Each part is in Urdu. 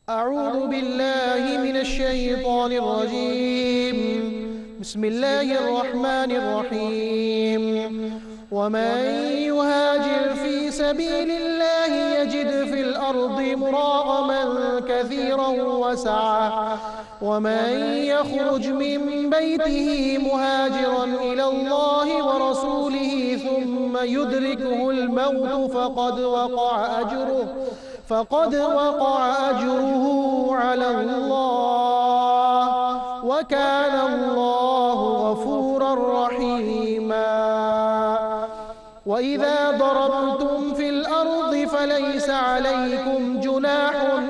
أعوذ بالله من الشيطان الرجيم. بسم الله الرحمن الرحيم. ومن يهاجر في سبيل الله يجد في الأرض مراغما كثيرا وسعة ومن يخرج من بيته مهاجرا إلى الله ورسوله ثم يدركه الموت فقد وقع أجره على الله وكان الله غفورا رحيما. وإذا ضربتم في الأرض فليس عليكم جناح أن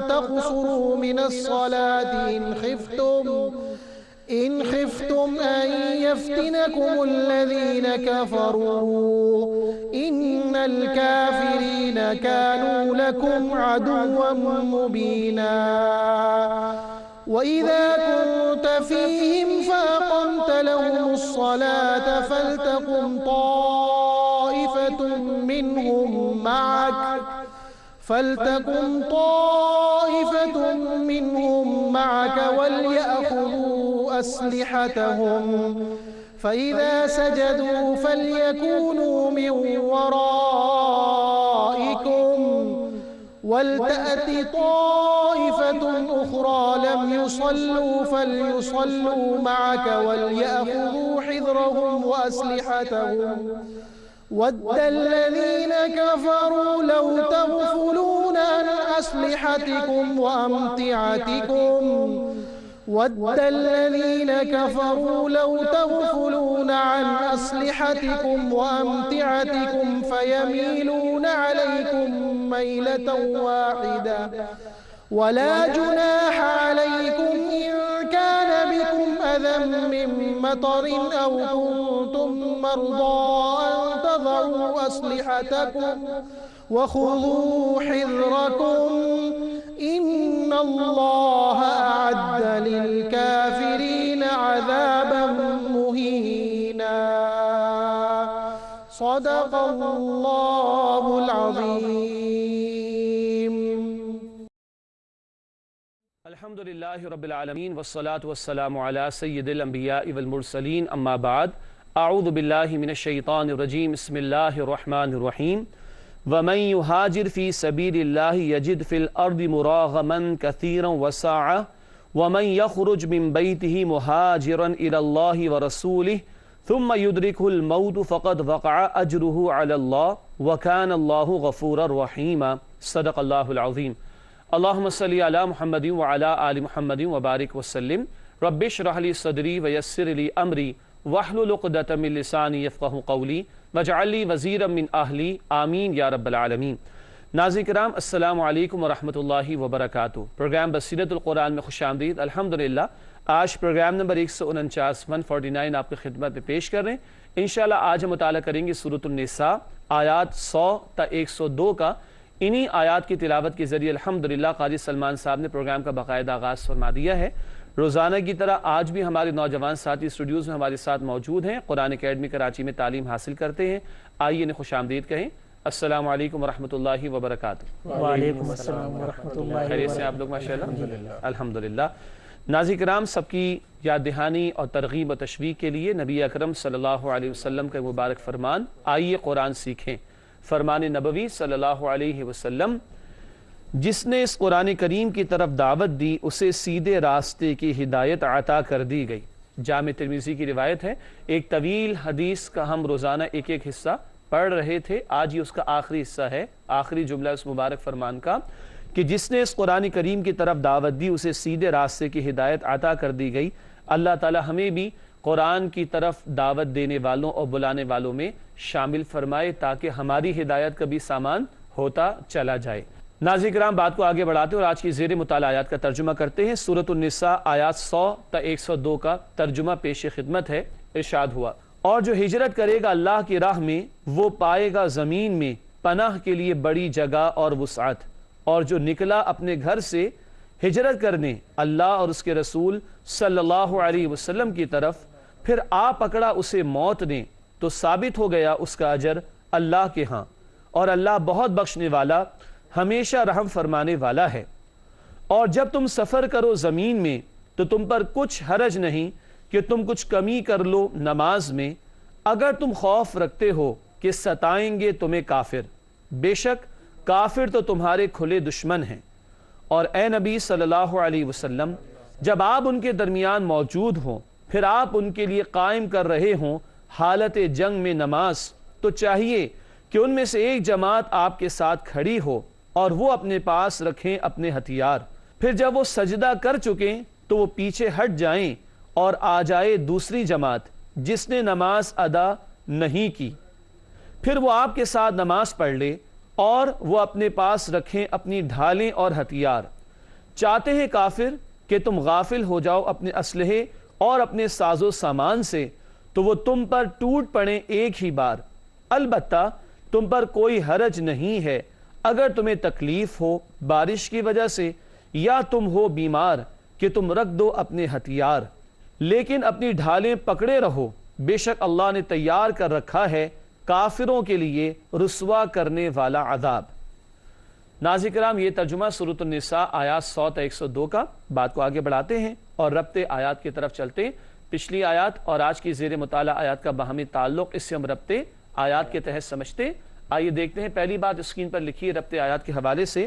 تقصروا من الصلاة إن خفتم أن يفتنكم الذين كفروا إن الكافرين كانوا لكم عدوا مبينا. وإذا كنت فيهم فأقمت لهم الصلاة فلتقم طائفة منهم معك وليأخذوا أسلحتهم فإذا سجدوا فليكونوا من ورائكم ولتأت طائفة أخرى لم يصلوا فليصلوا معك وليأخذوا حذرهم وأسلحتهم ود الذين كفروا لو تغفلون عن أسلحتكم وأمتعتكم فيميلون عليكم ميلة واحدة ولا جناح عليكم إن كان بكم أذى من مطر أو كنتم مرضى أن تضعوا أسلحتكم وخذوا حذركم إن الله أعد للكافرين عذابا مهينا. صدق الله العظيم. الحمد للہ رب العالمین والصلاة والسلام علی سید الانبیاء والمرسلین اما بعد اعوذ باللہ من الشیطان الرجیم بسم اللہ الرحمن الرحیم. ومن يهاجر في سبيل الله يجد في الأرض مراغما كثيرا وسعة ومن يخرج من بيته مهاجرا إلى الله ورسوله ثم يدركه الموت فقد وقع أجره على الله وكان الله غفورا رحيما. صدق الله العظيم. اللهم صل على محمد وعلى آل محمد وبارك وسلم. رب اشرح لي صدري ويسر لي أمري واحلل عقدة من لساني يفقهوا قولي واجعل لي وزيرا من أهلي آمین یا رب العالمین. ناظرین کرام السلام علیکم ورحمۃ اللہ وبرکاتہ. پروگرام بصیرت القرآن میں خوش آمدید. الحمدللہ آج پروگرام نمبر 149 آپ کی خدمت میں پیش کر رہے ہیں. انشاءاللہ آج ہم مطالعہ کریں گے سورۃ النساء آیات 100 تا 102 کا. انہی آیات کی تلاوت کے ذریعے الحمدللہ قاری سلمان صاحب نے پروگرام کا باقاعدہ آغاز فرما دیا ہے. روزانہ کی طرح آج بھی ہمارے نوجوان ساتھی اسٹوڈیوز میں ہمارے ساتھ موجود ہیں. قرآن اکیڈمی کراچی میں تعلیم حاصل کرتے ہیں. آئیے انہیں خوش آمدید کہیں. السلام علیکم ورحمۃ اللہ وبرکاتہ. وعلیکم السلام ورحمۃ اللہ. خیریت سے آپ لوگ ماشاءاللہ الحمدللہ. ناظرین کرام سب کی یاد دہانی اور ترغیب و تشویق کے لیے نبی اکرم صلی اللہ علیہ وسلم کا مبارک فرمان آئیے قرآن سیکھیں. فرمان نبوی صلی اللہ علیہ وسلم جس نے اس قرآن کریم کی طرف دعوت دی اسے سیدھے راستے کی ہدایت عطا کر دی گئی. جامع ترمذی کی روایت ہے. ایک طویل حدیث کا ہم روزانہ ایک حصہ پڑھ رہے تھے. آج یہ اس کا آخری حصہ ہے, آخری جملہ اس مبارک فرمان کا کہ جس نے اس قرآن کریم کی طرف دعوت دی اسے سیدھے راستے کی ہدایت عطا کر دی گئی. اللہ تعالی ہمیں بھی قرآن کی طرف دعوت دینے والوں اور بلانے والوں میں شامل فرمائے تاکہ ہماری ہدایت کا بھی سامان ہوتا چلا جائے. ناظرین کرام بات کو آگے بڑھاتے ہیں اور آج کی زیر مطالعہ آیات کا ترجمہ کرتے ہیں. سورۃ النساء آیات 100 تا 102 کا ترجمہ پیش خدمت ہے. ارشاد ہوا اور جو ہجرت کرے گا اللہ کی راہ میں وہ پائے گا زمین میں پناہ کے لیے بڑی جگہ اور وسعت. اور جو نکلا اپنے گھر سے ہجرت کرنے اللہ اور اس کے رسول صلی اللہ علیہ وسلم کی طرف پھر آ پکڑا اسے موت نے تو ثابت ہو گیا اس کا اجر اللہ کے ہاں اور اللہ بہت بخشنے والا ہمیشہ رحم فرمانے والا ہے. اور جب تم سفر کرو زمین میں تو تم پر کچھ حرج نہیں کہ تم کچھ کمی کر لو نماز میں، اگر تم خوف رکھتے ہو کہ ستائیں گے تمہیں کافر، بے شک کافر تو تمہارے کھلے دشمن ہیں۔ اور اے نبی صلی اللہ علیہ وسلم، جب آپ ان کے درمیان موجود ہوں پھر آپ ان کے لیے قائم کر رہے ہوں حالت جنگ میں نماز، تو چاہیے کہ ان میں سے ایک جماعت آپ کے ساتھ کھڑی ہو اور وہ اپنے پاس رکھیں اپنے ہتھیار، پھر جب وہ سجدہ کر چکیں تو وہ پیچھے ہٹ جائیں اور آ جائے دوسری جماعت جس نے نماز ادا نہیں کی، پھر وہ آپ کے ساتھ نماز پڑھ لے اور وہ اپنے پاس رکھیں اپنی ڈھالیں اور ہتھیار۔ چاہتے ہیں کافر کہ تم غافل ہو جاؤ اپنے اسلحے اور اپنے ساز و سامان سے تو وہ تم پر ٹوٹ پڑیں ایک ہی بار، البتہ تم پر کوئی حرج نہیں ہے اگر تمہیں تکلیف ہو بارش کی وجہ سے یا تم ہو بیمار کہ تم رکھ دو اپنے ہتھیار، لیکن اپنی ڈھالیں پکڑے رہو، بے شک اللہ نے تیار کر رکھا ہے کافروں کے لیے رسوا کرنے والا عذاب۔ ناظرین کرام، یہ ترجمہ سورۃ النساء آیات 100 تا 102 کا۔ بات کو آگے بڑھاتے ہیں اور ربط آیات کی طرف چلتے ہیں۔ پچھلی آیات اور آج کی زیر مطالعہ آیات کا باہمی تعلق، اس سے ہم ربط آیات کے تحت سمجھتے ہیں۔ آئیے دیکھتے ہیں، پہلی بات اسکرین پر لکھی ہے ربط آیات کے حوالے سے۔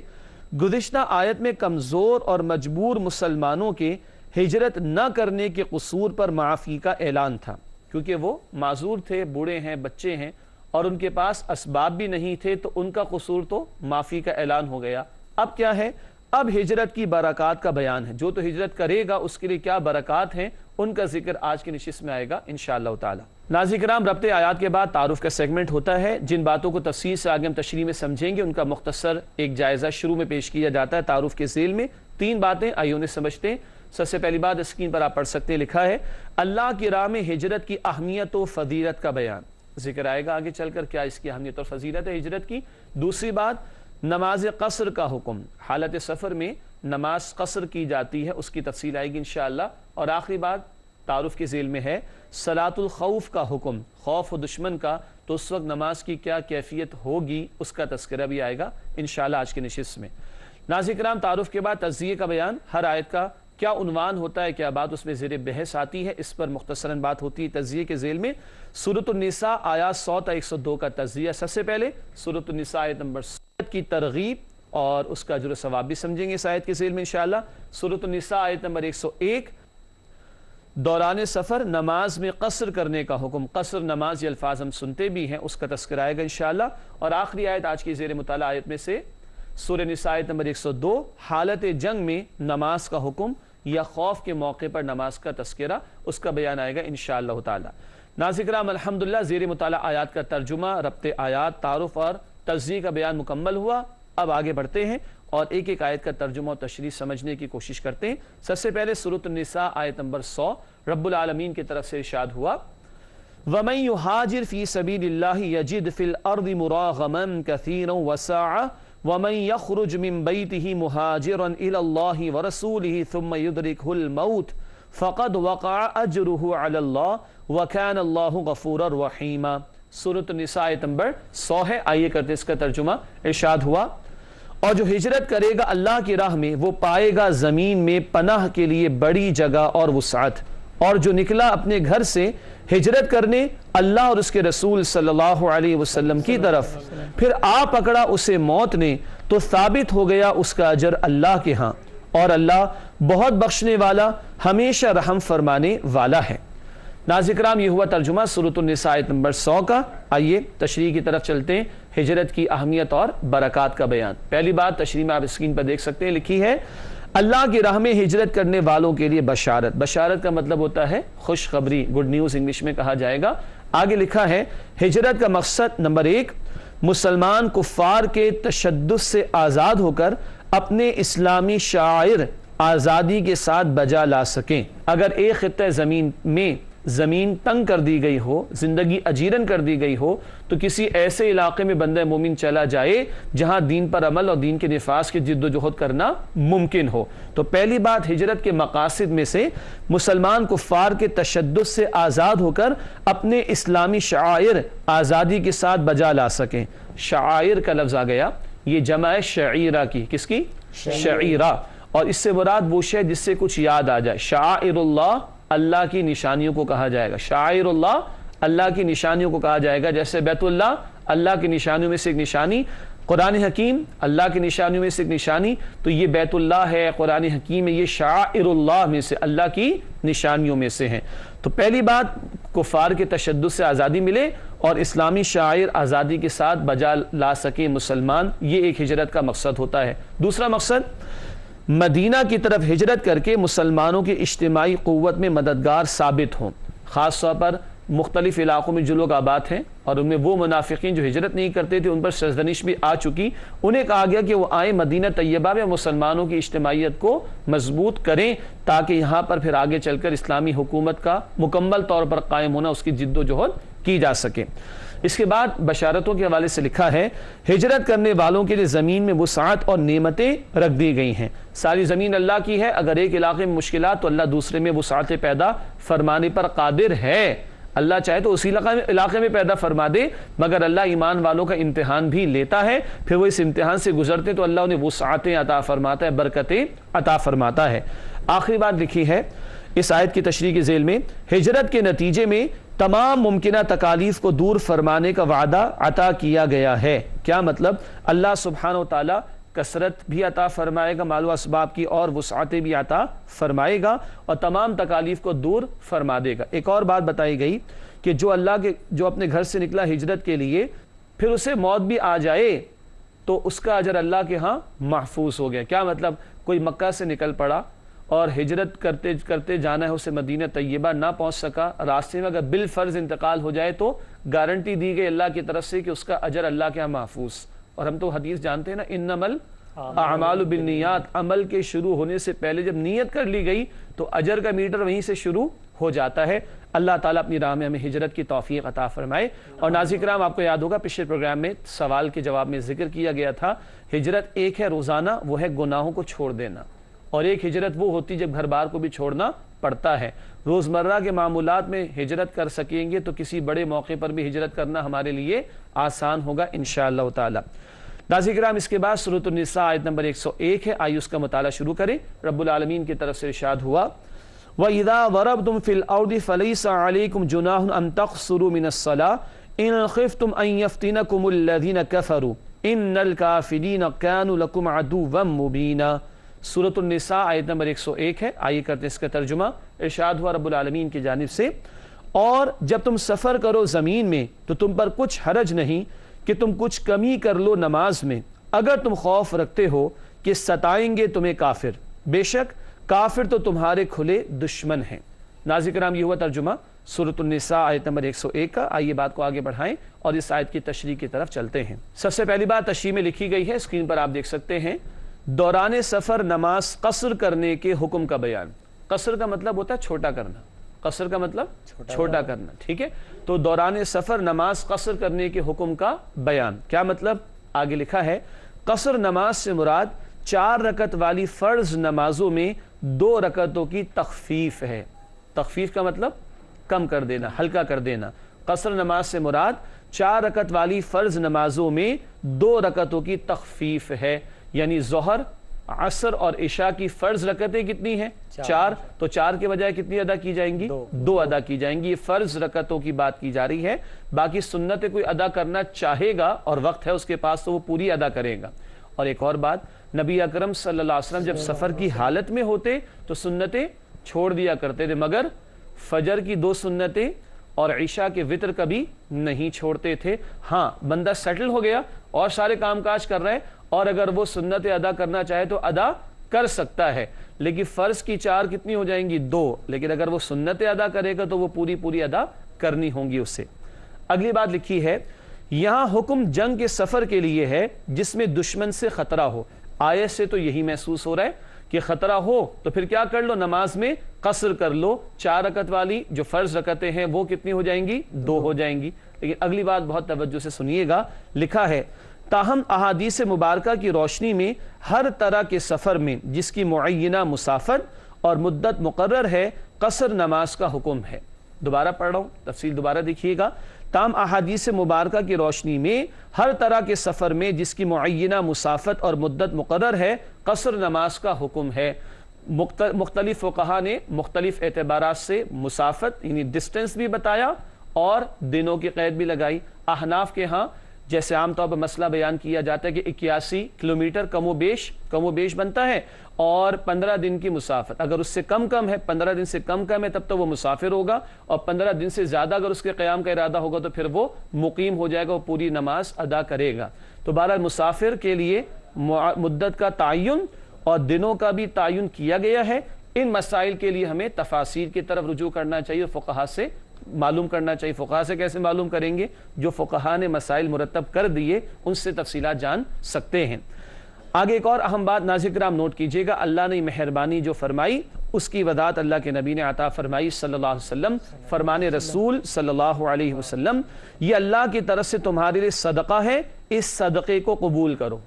گزشتہ آیت میں کمزور اور مجبور مسلمانوں کے ہجرت نہ کرنے کے قصور پر معافی کا اعلان تھا، کیونکہ وہ معذور تھے، بوڑھے ہیں، بچے ہیں اور ان کے پاس اسباب بھی نہیں تھے، تو ان کا قصور تو معافی کا اعلان ہو گیا۔ اب کیا ہے؟ اب ہجرت کی برکات کا بیان ہے، جو تو ہجرت کرے گا اس کے لیے کیا برکات ہیں، ان کا ذکر آج کی نشست میں آئے گا انشاءاللہ تعالی۔ ناظرین کرام، ربط آیات کے بعد تعارف کا سیگمنٹ ہوتا ہے۔ جن باتوں کو تفصیل سے آگے ہم تشریح میں سمجھیں گے ان کا مختصر ایک جائزہ شروع میں پیش کیا جاتا ہے تعارف کے ذیل میں۔ 3 باتیں آئیے انہیں سمجھتے ہیں۔ سب سے پہلی بات اسکرین پر آپ پڑھ سکتے ہیں، لکھا ہے اللہ کی راہ میں ہجرت کی اہمیت و فضیلت کا بیان۔ ذکر آئے گا آگے چل کر کیا اس کی اہمیت اور فضیلت ہے ہجرت کی۔ دوسری بات نماز قصر کا حکم، حالت سفر میں نماز قصر کی جاتی ہے، اس کی تفصیل آئے گی انشاءاللہ۔ اور آخری بات تعارف کے ذیل میں ہے صلاۃ الخوف کا حکم، خوف و دشمن کا، تو اس وقت نماز کی کیا کیفیت ہوگی اس کا تذکرہ بھی آئے گا انشاءاللہ آج کی نشست میں۔ ناظرین کرام، تعارف کے بعد تجزیے کا بیان، ہر آیت کا کیا عنوان ہوتا ہے، کیا بات اس میں زیر بحث آتی ہے، اس پر مختصراً بات ہوتی ہے تجزیے کے ذیل میں۔ سورۃ النساء آیات 100 تا 102 کا تجزیہ۔ سب سے پہلے سورۃ النساء آیت نمبر 7 کی ترغیب اور اس کا اجر و ثواب بھی سمجھیں گے اس آیت کے ذیل میں انشاءاللہ۔ سورۃ النساء آیت نمبر 101، دوران سفر نماز میں قصر کرنے کا حکم، قصر نماز یہ الفاظ ہم سنتے بھی ہیں، اس کا تذکرہ آئے گا انشاءاللہ۔ اور آخری آیت آج کی زیر مطالعہ آیت میں سے سورہ نساء آیت نمبر 102، حالت جنگ میں نماز کا حکم یا خوف کے موقع پر نماز کا تذکرہ، اس کا بیان آئے گا انشاءاللہ تعالی۔ ناظرین کرام، الحمدللہ زیر مطالعہ آیات کا ترجمہ، ربط آیات، تعارف اور تجزیے کا بیان مکمل ہوا۔ اب آگے بڑھتے ہیں اور ایک ایک آیت کا ترجمہ اور تشریح سمجھنے کی کوشش کرتے ہیں۔ سب سے پہلے سورۃ النساء آیت نمبر 100، رب العالمین کی طرف سے ارشاد ہوا وَمَن يُهَاجِرْ فِي سَبِيلِ اللَّهِ يَجِدْ فِي الْأَرْضِ مُرَاغَمًا كَثِيرًا وَسَعَةً وَمَن يَخْرُجْ مِن بَيْتِهِ مُهَاجِرًا إِلَى اللَّهِ وَرَسُولِهِ ثُمَّ يُدْرِكْهُ الْمَوْتُ فَقَدْ وَقَعَ أَجْرُهُ عَلَى اللَّهِ وَكَانَ اللَّهُ غَفُورًا رَحِيمًا۔ سورۃ النساء آیت نمبر 100 ہے، آئیے کرتے اس کا ترجمہ۔ ارشاد ہوا اور جو ہجرت کرے گا اللہ کی راہ میں وہ پائے گا زمین میں پناہ کے لیے بڑی جگہ اور وسعت، اور جو نکلا اپنے گھر سے ہجرت کرنے اللہ اور اس کے رسول صلی اللہ علیہ وسلم کی طرف، پھر آ پکڑا اسے موت نے تو ثابت ہو گیا اس کا اجر اللہ کے ہاں، اور اللہ بہت بخشنے والا ہمیشہ رحم فرمانے والا ہے۔ ناظرین کرام، یہ ہوا ترجمہ سورۃ النساء آیت نمبر 100 کا۔ آئیے تشریح کی طرف چلتے ہیں، ہجرت کی اہمیت اور برکات کا بیان۔ پہلی بات تشریح میں آپ اسکرین پر دیکھ سکتے ہیں، لکھی ہے اللہ کی راہ میں ہجرت کرنے والوں کے لیے بشارت۔ بشارت کا مطلب ہوتا ہے خوشخبری، گڈ نیوز انگلش میں کہا جائے گا۔ آگے لکھا ہے ہجرت کا مقصد نمبر 1، مسلمان کفار کے تشدد سے آزاد ہو کر اپنے اسلامی شعائر آزادی کے ساتھ بجا لا سکیں۔ اگر ایک خطہ زمین میں زمین تنگ کر دی گئی ہو، زندگی اجیرن کر دی گئی ہو، تو کسی ایسے علاقے میں بندہ مومن چلا جائے جہاں دین پر عمل اور دین کے نفاذ کی جد و جہد کرنا ممکن ہو۔ تو پہلی بات ہجرت کے مقاصد میں سے مسلمان کفار کے تشدد سے آزاد ہو کر اپنے اسلامی شعائر آزادی کے ساتھ بجا لا سکیں۔ شعائر کا لفظ آ گیا، یہ جمع شعیرہ کی، کس کی؟ شعیرہ۔ اور اس سے مراد وہ شے جس سے کچھ یاد آ جائے. شعائر اللہ اللہ کی نشانیوں کو کہا جائے گا. شعائر اللہ اللہ کی نشانیوں کو کہا جائے گا. جیسے بیت اللہ اللہ کی نشانیوں میں سے ایک نشانی, قرآن حکیم اللہ کی نشانیوں میں سے ایک نشانی, تو یہ بیت اللہ ہے, قرآن حکیم ہے, یہ شعائر اللہ میں سے اللہ کی نشانیوں میں سے ہیں. تو پہلی بات کفار کے تشدد سے آزادی ملے اور اسلامی شعائر آزادی کے ساتھ بجا لا سکے مسلمان, یہ ایک ہجرت کا مقصد ہوتا ہے. دوسرا مقصد مدینہ کی طرف ہجرت کر کے مسلمانوں کی اجتماعی قوت میں مددگار ثابت ہوں. خاص طور پر مختلف علاقوں میں جو لوگ آباد ہیں اور ان میں وہ منافقین جو ہجرت نہیں کرتے تھے ان پر سرزنش بھی آ چکی, انہیں کہا گیا کہ وہ آئیں مدینہ طیبہ میں مسلمانوں کی اجتماعیت کو مضبوط کریں تاکہ یہاں پر پھر آگے چل کر اسلامی حکومت کا مکمل طور پر قائم ہونا, اس کی جد و جہد کی جا سکے. اس کے بعد بشارتوں کے حوالے سے لکھا ہے ہجرت کرنے والوں کے لیے زمین میں وسعت اور نعمتیں رکھ دی گئی ہیں. ساری زمین اللہ کی ہے, اگر ایک علاقے میں مشکلات تو اللہ دوسرے میں وسعتیں پیدا فرمانے پر قادر ہے. اللہ چاہے تو اسی علاقے میں پیدا فرما دے, مگر اللہ ایمان والوں کا امتحان بھی لیتا ہے, پھر وہ اس امتحان سے گزرتے تو اللہ انہیں وسعتیں عطا فرماتا ہے, برکتیں عطا فرماتا ہے. آخری بات لکھی ہے اس آیت کی تشریح کے ذیل میں, ہجرت کے نتیجے میں تمام ممکنہ تکالیف کو دور فرمانے کا وعدہ عطا کیا گیا ہے. کیا مطلب؟ اللہ سبحانہ و تعالی کثرت بھی عطا فرمائے گا مال و اسباب کی, اور وسعتیں بھی عطا فرمائے گا, اور تمام تکالیف کو دور فرما دے گا. ایک اور بات بتائی گئی کہ جو اپنے گھر سے نکلا ہجرت کے لیے, پھر اسے موت بھی آ جائے تو اس کا اجر اللہ کے ہاں محفوظ ہو گیا. کیا مطلب؟ کوئی مکہ سے نکل پڑا اور ہجرت کرتے کرتے جانا ہے اسے مدینہ طیبہ, نہ پہنچ سکا, راستے میں اگر بالفرض انتقال ہو جائے تو گارنٹی دی گئی اللہ کی طرف سے کہ اس کا اجر اللہ کے ہاں محفوظ. اور ہم تو حدیث جانتے ہیں نا, انما الاعمال بالنیات, عمل کے شروع ہونے سے پہلے جب نیت کر لی گئی تو اجر کا میٹر وہیں سے شروع ہو جاتا ہے. اللہ تعالیٰ اپنی راہ میں ہمیں ہجرت کی توفیق عطا فرمائے. اور ناظرین کرام, آپ کو یاد ہوگا پچھلے پروگرام میں سوال کے جواب میں ذکر کیا گیا تھا, ہجرت ایک ہے روزانہ, وہ ہے گناہوں کو چھوڑ دینا, اور ایک ہجرت وہ ہوتی جب گھر بار کو بھی چھوڑنا پڑتا ہے. روزمرہ کے معمولات میں ہجرت کر سکیں گے تو کسی بڑے موقع پر بھی ہجرت کرنا ہمارے لیے آسان ہوگا انشاءاللہ تعالی. ناظرین کرام, اس کے بعد سورۃ النساء آیت نمبر 101 ہے, آئیے اس کا مطالعہ شروع کریں. رب العالمین کی طرف سے ارشاد ہوا وَإِذَا ضَرَبْتُمْ فِي الْأَرْضِ فَلَيْسَ عَلَيْكُمْ جُنَاحٌ أَن تَقْصُرُوا مِنَ الصَّلَاةِ إِنْ خِفْتُمْ أَن يَفْتِنَكُمُ الَّذِينَ كَفَرُوا إِنَّ الْكَافِرِينَ كَانُوا لَكُمْ عَدُوًّا مُبِينًا. سورۃ النساء آیت نمبر 101 ہے, آئیے کرتے ہیں اس کا ترجمہ. ارشاد ہوا رب العالمین کی جانب سے, اور جب تم سفر کرو زمین میں تو تم پر کچھ حرج نہیں کہ تم کچھ کمی کر لو نماز میں, اگر تم خوف رکھتے ہو کہ ستائیں گے تمہیں کافر, بے شک کافر تو تمہارے کھلے دشمن ہیں. ناظرین کرام, یہ ہوا ترجمہ سورۃ النساء آیت نمبر 101 کا. آئیے بات کو آگے بڑھائیں اور اس آیت کی تشریح کی طرف چلتے ہیں. سب سے پہلی بات تشریح میں لکھی گئی ہے, اسکرین پر آپ دیکھ سکتے ہیں, دوران سفر نماز قصر کرنے کے حکم کا بیان. قصر کا مطلب ہوتا ہے چھوٹا کرنا, قصر کا مطلب چھوٹا کرنا, ٹھیک ہے. تو دوران سفر نماز قصر کرنے کے حکم کا بیان. کیا مطلب؟ آگے لکھا ہے قصر نماز سے مراد 4 رکعت والی فرض نمازوں میں 2 رکعتوں کی تخفیف ہے. تخفیف کا مطلب کم کر دینا, ہلکا کر دینا. قصر نماز سے مراد 4 رکعت والی فرض نمازوں میں 2 رکعتوں کی تخفیف ہے. یعنی ظہر, عصر اور عشاء کی فرض رکعتیں کتنی ہیں؟ 4. تو 4 کے بجائے کتنی ادا کی جائیں گی؟ 2 ادا کی جائیں گی. یہ فرض رکعتوں کی بات کی جا رہی ہے. باقی سنتیں کوئی ادا کرنا چاہے گا اور وقت ہے اس کے پاس تو وہ پوری ادا کرے گا. اور ایک اور بات, نبی اکرم صلی اللہ علیہ وسلم جب سفر کی حالت میں ہوتے تو سنتیں چھوڑ دیا کرتے تھے, مگر فجر کی 2 سنتیں اور عشاء کے وتر کبھی نہیں چھوڑتے تھے. ہاں, بندہ سیٹل ہو گیا اور سارے کام کاج کر رہے ہیں, اور اگر وہ سنتیں ادا کرنا چاہے تو ادا کر سکتا ہے, لیکن فرض کی 4 کتنی ہو جائیں گی؟ 2. لیکن اگر وہ سنتیں ادا کرے گا تو وہ پوری ادا کرنی ہوں گی اسے. اگلی بات لکھی ہے, یہاں حکم جنگ کے سفر کے لیے ہے جس میں دشمن سے خطرہ ہو. آیت سے تو یہی محسوس ہو رہا ہے کہ خطرہ ہو تو پھر کیا کر لو, نماز میں قصر کر لو. 4 رکعت والی جو فرض رکعتیں ہیں وہ کتنی ہو جائیں گی؟ 2 ہو جائیں گی. لیکن اگلی بات بہت توجہ سے سنیے گا, لکھا ہے تاہم احادیث مبارکہ کی روشنی میں ہر طرح کے سفر میں جس کی معینہ مسافت اور مدت مقرر ہے قصر نماز کا حکم ہے. دوبارہ پڑھ رہا ہوں, تفصیل دوبارہ دیکھیے گا. تام احادیث مبارکہ کی روشنی میں ہر طرح کے سفر میں جس کی معینہ مسافت اور مدت مقرر ہے قصر نماز کا حکم ہے۔ مختلف فقہا نے مختلف اعتبارات سے مسافت یعنی ڈسٹنس بھی بتایا اور دنوں کی قید بھی لگائی۔ احناف کے ہاں جیسے عام طور پر مسئلہ بیان کیا جاتا ہے کہ 81 کلومیٹر کم و بیش بنتا ہے اور 15 دن کی مسافت، اگر اس سے کم ہے 15 دن سے کم ہے تب تو وہ مسافر ہوگا، اور 15 دن سے زیادہ اگر اس کے قیام کا ارادہ ہوگا تو پھر وہ مقیم ہو جائے گا، وہ پوری نماز ادا کرے گا۔ تو بہرحال مسافر کے لیے مدت کا تعین اور دنوں کا بھی تعین کیا گیا ہے۔ ان مسائل کے لیے ہمیں تفاسیر کی طرف رجوع کرنا چاہیے اور فقہا سے معلوم کرنا چاہیے۔ فقہا سے کیسے معلوم کریں گے؟ جو فقہا نے مسائل مرتب کر دیے ان سے تفصیلات جان سکتے ہیں۔ آگے ایک اور اہم بات ناظرین کرام نوٹ کیجئے گا، اللہ نے مہربانی جو فرمائی اس کی وضاحت اللہ کے نبی نے عطا فرمائی صلی اللہ علیہ وسلم۔ فرمان رسول صلی اللہ علیہ وسلم، یہ اللہ کی طرف سے تمہارے لیے صدقہ ہے، اس صدقے کو قبول کرو۔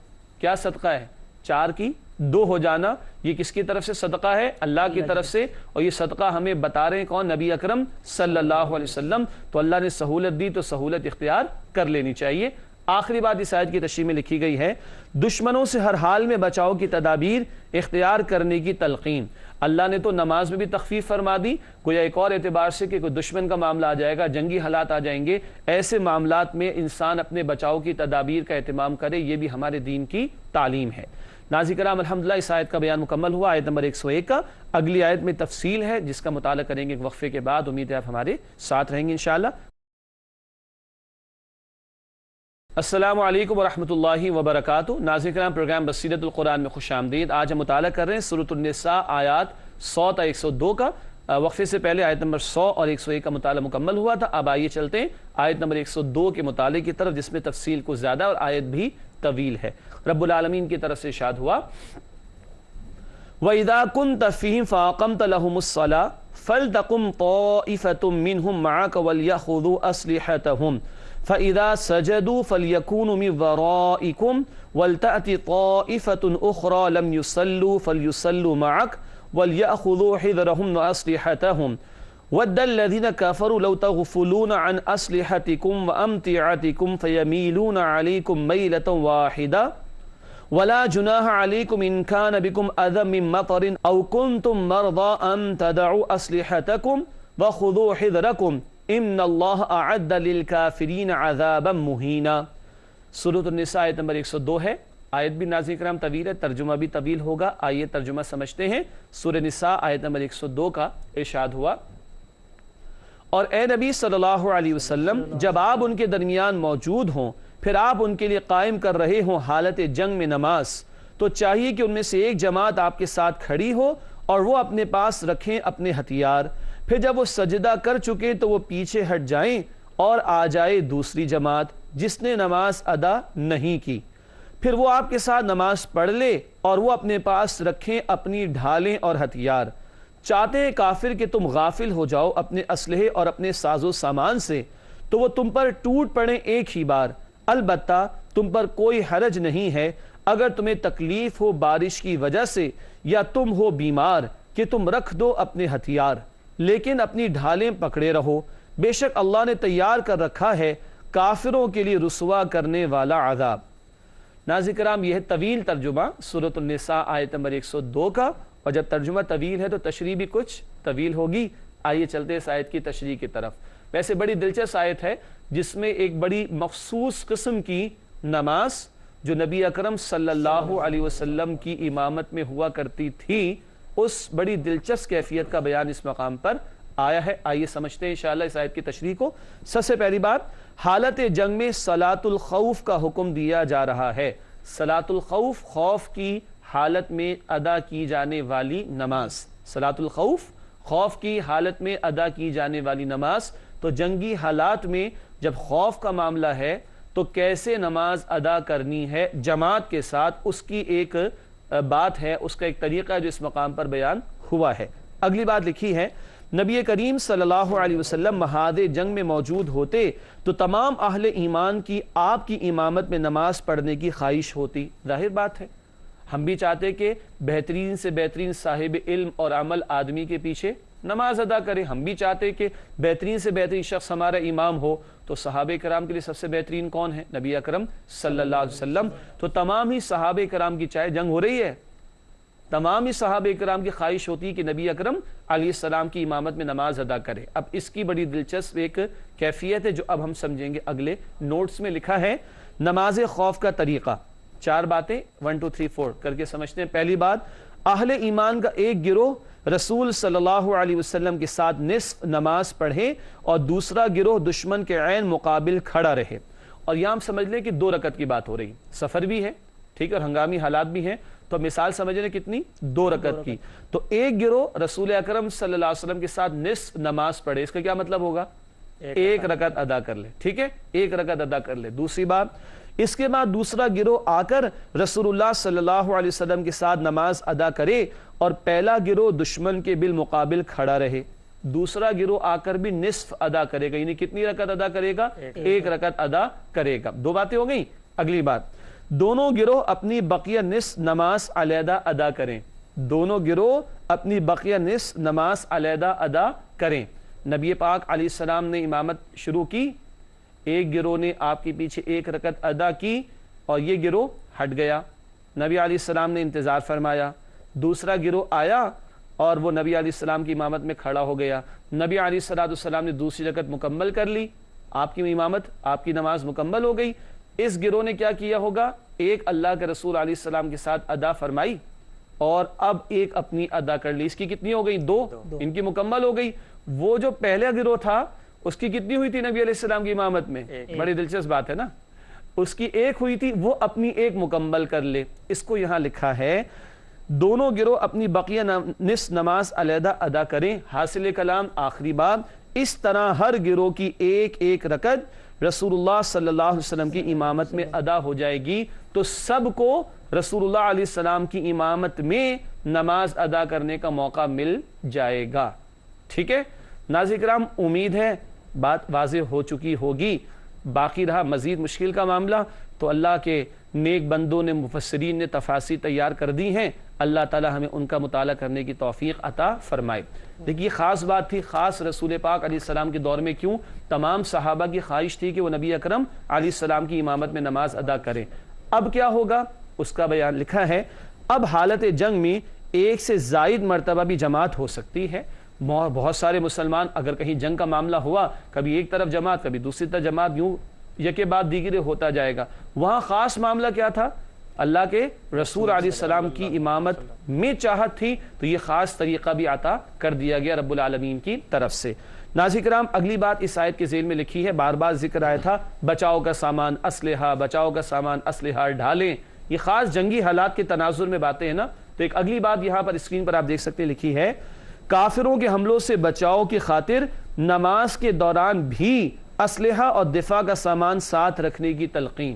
کیا صدقہ ہے؟ 4 کی 2 ہو جانا، یہ کس کی طرف سے صدقہ ہے؟ اللہ کی طرف سے، اور یہ صدقہ ہمیں بتا رہے ہیں کون؟ نبی اکرم صلی اللہ علیہ وسلم۔ تو اللہ نے سہولت دی تو سہولت اختیار کر لینی چاہیے۔ آخری بات اس آیت کی تشریح میں لکھی گئی ہے، دشمنوں سے ہر حال میں بچاؤ کی تدابیر اختیار کرنے کی تلقین۔ اللہ نے تو نماز میں بھی تخفیف فرما دی، گویا ایک اور اعتبار سے کہ کوئی دشمن کا معاملہ آ جائے گا، جنگی حالات آ جائیں گے، ایسے معاملات میں انسان اپنے بچاؤ کی تدابیر کا اہتمام کرے، یہ بھی ہمارے دین کی تعلیم ہے۔ ناظرین کرام الحمدللہ اس آیت کا بیان مکمل ہوا، آیت نمبر 101 کا۔ اگلی آیت میں تفصیل ہے جس کا مطالعہ کریں گے ایک وقفے کے بعد، امید ہے آپ ہمارے ساتھ رہیں گے انشاءاللہ۔ السلام علیکم ورحمۃ اللہ وبرکاتہ۔ ناظرین کرام پروگرام بصیرت القرآن میں خوش آمدید۔ آج ہم مطالعہ کر رہے ہیں سورۃ النساء آیات 100 تا 102 کا۔ وقفے سے پہلے آیت نمبر 100 اور 101 کا مطالعہ مکمل ہوا تھا۔ اب آئیے چلتے ہیں آیت نمبر 102 کے مطالعے کی طرف، جس میں تفصیل کو زیادہ اور آیت بھی طویل ہے۔ رب العالمین کی طرف سے ارشاد ہوا، وَإِذَا كُنْتَ فِيهِمْ فَأَقَمْتَ لَهُمُ الصَّلَاةَ فَلْتَقُمْ طَائِفَةٌ مِّنْهُمْ مَعَكَ وَلْيَأْخُذُوا أَسْلِحَتَهُمْ فَإِذَا سَجَدُوا فَلْيَكُونُوا مِنْ وَرَائِكُمْ وَلْتَأْتِ طَائِفَةٌ أُخْرَى لَمْ يُصَلُّوا فَلْيُصَلُّوا مَعَكَ وَلْيَأْخُذُوا حِذْرَهُمْ وَأَسْلِحَتَهُمْ وَدَّ الَّذِينَ كَفَرُوا لَوْ تَغْفُلُونَ عَنْ أَسْلِحَتِكُمْ وَأَمْتِعَتِكُمْ فَيَمِيلُونَ عَلَيْكُمْ مَيْلَةً وَاحِدَةً وَلَا جُنَاحَ عَلَيْكُمْ إِنْ كَانَ بِكُمْ أَذًى مِّن مَطَرٍ أَوْ كُنْتُمْ مَرْضَىٰ أَن تَضَعُوا أَسْلِحَتَكُمْ وَخُذُوا حِذْرَكُمْ إِنَّ اللَّهَ أَعَدَّ لِلْكَافِرِينَ عَذَابًا مُهِينًا۔ سورۃ النساء آیت نمبر 102 ہے۔ آیت بھی ناظرین کرام طویل ہے، ترجمہ بھی طویل ہوگا، آئیے ترجمہ سمجھتے ہیں۔ سورۃ النساء آیت نمبر 102 کا ارشاد ہوا، اور اے نبی صلی اللہ علیہ وسلم جب آپ ان کے درمیان موجود ہوں پھر آپ ان کے لیے قائم کر رہے ہوں حالت جنگ میں نماز، تو چاہیے کہ ان میں سے ایک جماعت آپ کے ساتھ کھڑی ہو اور وہ اپنے پاس رکھیں اپنے ہتھیار، پھر جب وہ سجدہ کر چکے تو وہ پیچھے ہٹ جائیں اور آ جائے دوسری جماعت جس نے نماز ادا نہیں کی، پھر وہ آپ کے ساتھ نماز پڑھ لے اور وہ اپنے پاس رکھیں اپنی ڈھالیں اور ہتھیار۔ چاہتے ہیں کافر کہ تم غافل ہو جاؤ اپنے اسلحے اور اپنے ساز و سامان سے تو وہ تم پر ٹوٹ پڑیں ایک ہی بار، البتہ تم پر کوئی حرج نہیں ہے اگر تمہیں تکلیف ہو بارش کی وجہ سے یا تم ہو بیمار کہ تم رکھ دو اپنے ہتھیار، لیکن اپنی ڈھالیں پکڑے رہو، بے شک اللہ نے تیار کر رکھا ہے کافروں کے لیے رسوا کرنے والا عذاب۔ ناظرین کرام یہ ہے طویل ترجمہ سورۃ النساء آیت نمبر 102 کا، اور جب ترجمہ طویل ہے تو تشریح بھی کچھ طویل ہوگی۔ آئیے چلتے اس آیت کی تشریح کی طرف۔ ویسے بڑی دلچسپ آیت ہے جس میں ایک بڑی مخصوص قسم کی نماز جو نبی اکرم صلی اللہ علیہ وسلم کی امامت میں ہوا کرتی تھی، اس بڑی دلچسپ کیفیت کا بیان اس مقام پر آیا ہے۔ آئیے سمجھتے ہیں انشاءاللہ اس آیت کی تشریح کو۔ سب سے پہلی بات، حالت جنگ میں صلاۃ الخوف کا حکم دیا جا رہا ہے۔ صلاۃ الخوف، خوف کی حالت میں ادا کی جانے والی نماز۔ صلاۃ الخوف، خوف کی حالت میں ادا کی جانے والی نماز۔ تو جنگی حالات میں جب خوف کا معاملہ ہے تو کیسے نماز ادا کرنی ہے جماعت کے ساتھ، اس کی ایک بات ہے، اس کا ایک طریقہ ہے جو اس مقام پر بیان ہوا ہے۔ اگلی بات لکھی ہے، نبی کریم صلی اللہ علیہ وسلم مہاد جنگ میں موجود ہوتے تو تمام اہل ایمان کی آپ کی امامت میں نماز پڑھنے کی خواہش ہوتی۔ ظاہر بات ہے، ہم بھی چاہتے کہ بہترین سے بہترین صاحب علم اور عمل آدمی کے پیچھے نماز ادا کریں. ہم بھی چاہتے کہ بہترین سے بہترین شخص ہمارا امام ہو, تو صحابہ کرام کے لیے سب سے بہترین کون ہے؟ نبی اکرم صلی اللہ علیہ وسلم. تو تمام ہی صحابہ کرام کی, چاہے جنگ ہو رہی ہے, تمام ہی صحابہ کرام کی خواہش ہوتی ہے کہ نبی اکرم علیہ السلام کی امامت میں نماز ادا کرے. اب اس کی بڑی دلچسپ ایک کیفیت ہے جو اب ہم سمجھیں گے. اگلے نوٹس میں لکھا ہے نماز خوف کا طریقہ. 4 باتیں 1 2 3 4 کر کے سمجھتے ہیں. پہلی بات, اہل ایمان کا ایک گروہ رسول صلی اللہ علیہ وسلم کے ساتھ نصف نماز پڑھے اور دوسرا گروہ دشمن کے عین مقابل کھڑا رہے. اور یہاں ہم سمجھ لیں کہ 2 رکعت کی بات ہو رہی, سفر بھی ہے ٹھیک ہے اور ہنگامی حالات بھی ہیں, تو مثال سمجھ لیں کتنی؟ 2 رکعت کی. تو ایک گروہ رسول اکرم صلی اللہ علیہ وسلم کے ساتھ نصف نماز پڑھے, اس کا کیا مطلب ہوگا؟ 1 رکعت ادا کر لے, ٹھیک ہے, 1 رکعت ادا کر لے. دوسری بات, اس کے بعد دوسرا گروہ آ کر رسول اللہ صلی اللہ علیہ وسلم کے ساتھ نماز ادا کرے اور پہلا گروہ دشمن کے بالمقابل کھڑا رہے. دوسرا گروہ آ کر بھی نصف ادا کرے گا, یعنی کتنی رکعت ادا کرے گا؟ 1 رکعت ادا کرے گا. 2 باتیں ہو گئیں. اگلی بات, دونوں گروہ اپنی بقیہ نصف نماز علیحدہ ادا کریں. دونوں گروہ اپنی بقیہ نصف نماز علیحدہ ادا کریں. نبی پاک علیہ السلام نے امامت شروع کی, ایک گروہ نے آپ کے پیچھے 1 رکعت ادا کی اور یہ گروہ ہٹ گیا. نبی علیہ السلام نے انتظار فرمایا, دوسرا گروہ آیا اور وہ نبی علیہ السلام کی امامت میں کھڑا ہو گیا. نبی علیہ السلام نے دوسری رکعت مکمل کر لی, آپ کی امامت, آپ کی نماز مکمل ہو گئی. اس گروہ نے کیا کیا ہوگا؟ ایک اللہ کے رسول علیہ السلام کے ساتھ ادا فرمائی اور اب ایک اپنی ادا کر لی. اس کی کتنی ہو گئی؟ 2. ان کی مکمل ہو گئی. وہ جو پہلا گروہ تھا اس کی کتنی ہوئی تھی نبی علیہ السلام کی امامت میں؟ بڑی دلچسپ بات ہے نا, اس کی 1 ہوئی تھی, وہ اپنی 1 مکمل کر لے. اس کو یہاں لکھا ہے دونوں گروہ اپنی بقیہ نصف نماز علیحدہ ادا کریں. حاصل کلام آخری بات, اس طرح ہر گروہ کی 1 رکعت رسول اللہ صلی اللہ علیہ وسلم کی امامت میں ادا ہو جائے گی, تو سب کو رسول اللہ علیہ السلام کی امامت میں نماز ادا کرنے کا موقع مل جائے گا. ٹھیک ہے ناظرین کرام, امید ہے بات واضح ہو چکی ہوگی. باقی رہا مزید مشکل کا معاملہ تو اللہ کے نیک بندوں نے, مفسرین نے تفاسیر تیار کر دی ہیں. اللہ تعالی ہمیں ان کا مطالعہ کرنے کی توفیق عطا فرمائے. دیکھیے خاص بات تھی, خاص رسول پاک علیہ السلام کے دور میں کیوں تمام صحابہ کی خواہش تھی کہ وہ نبی اکرم علیہ السلام کی امامت میں نماز ادا کریں. اب کیا ہوگا اس کا بیان لکھا ہے. اب حالت جنگ میں 1 سے زائد مرتبہ بھی جماعت ہو سکتی ہے. بہت سارے مسلمان اگر کہیں جنگ کا معاملہ ہوا, کبھی ایک طرف جماعت کبھی دوسری طرف جماعت, یوں یکے بعد دیگرے ہوتا جائے گا. وہاں خاص معاملہ کیا تھا؟ اللہ کے رسول علیہ السلام کی امامت میں چاہت تھی, تو یہ خاص طریقہ بھی عطا کر دیا گیا رب العالمین کی طرف سے. ناظرین کرام, اگلی بات اس آیت کے ذیل میں لکھی ہے, بار بار ذکر آیا تھا بچاؤ کا سامان اسلحہ, بچاؤ کا سامان اسلحہ ڈھالیں. یہ خاص جنگی حالات کے تناظر میں باتیں ہیں نا. تو ایک اگلی بات یہاں پر اسکرین پر آپ دیکھ سکتے ہیں لکھی ہے, کافروں کے حملوں سے بچاؤ کی خاطر نماز کے دوران بھی اسلحہ اور دفاع کا سامان ساتھ رکھنے کی تلقین.